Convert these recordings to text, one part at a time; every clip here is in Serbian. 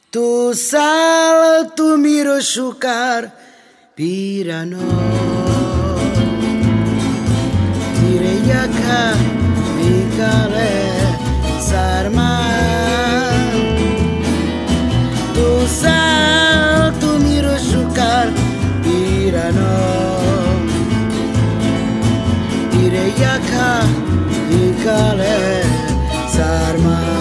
Tu sal, tu miro shukar pirano Tireyaka mikale sarma Tu sal, tu miro shukar pirano Tireyaka mikale sarma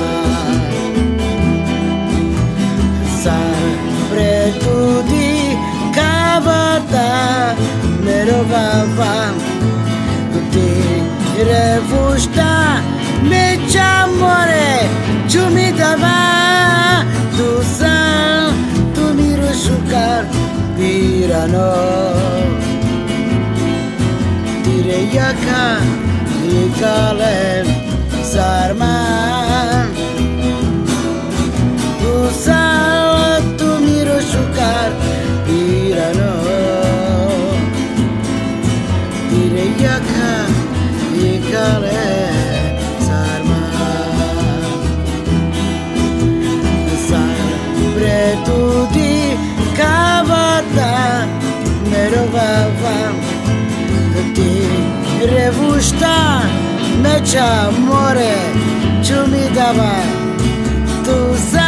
Preto di cavata merovava Ti revusta me amore mi dava Tu sal, tu miro shukar pirano Tireyaka ikale sarman Tu sal, tu miro shukar pirano Tireyaka ikale sarman Preto di cavata merovava Ti revusta me amore mi dava Tu sal